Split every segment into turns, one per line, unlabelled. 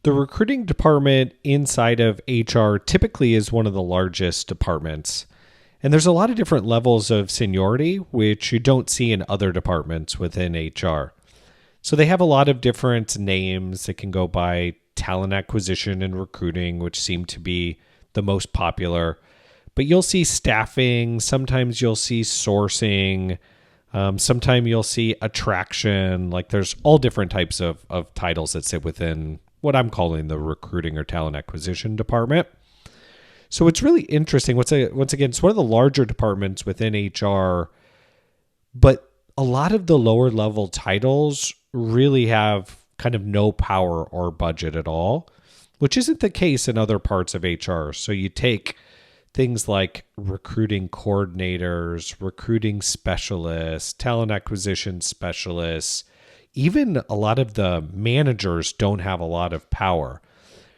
The recruiting department inside of HR typically is one of the largest departments. And there's a lot of different levels of seniority, which you don't see in other departments within HR. So they have a lot of different names that can go by talent acquisition and recruiting, which seem to be the most popular. But you'll see staffing, sometimes you'll see sourcing, sometimes you'll see attraction. Like there's all different types of titles that sit within what I'm calling the recruiting or talent acquisition department. So it's really interesting. Once again, it's one of the larger departments within HR, but a lot of the lower level titles really have kind of no power or budget at all, which isn't the case in other parts of HR. So you take things like recruiting coordinators, recruiting specialists, talent acquisition specialists, even a lot of the managers don't have a lot of power.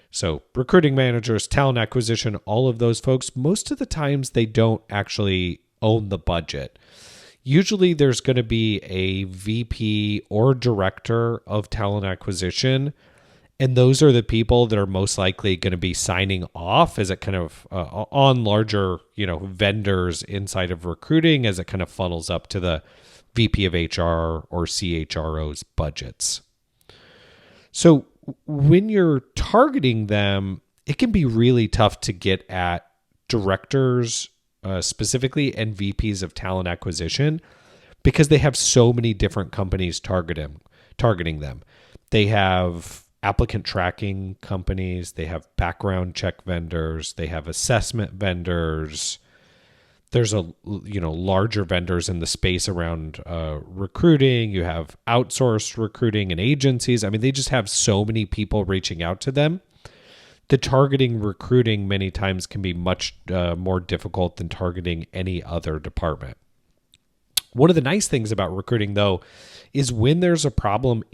So recruiting managers, talent acquisition, all of those folks, most of the times they don't actually own the budget. Usually there's going to be a VP or director of talent acquisition, and those are the people that are most likely going to be signing off as it kind of on larger, vendors inside of recruiting as it kind of funnels up to the VP of HR or CHRO's budgets. So when you're targeting them, it can be really tough to get at directors specifically and VPs of talent acquisition because they have so many different companies targeting them. They have applicant tracking companies, they have background check vendors, they have assessment vendors. There's larger vendors in the space around recruiting. You have outsourced recruiting and agencies. I mean, they just have so many people reaching out to them. The targeting recruiting many times can be much more difficult than targeting any other department. One of the nice things about recruiting, though, is when there's a problem in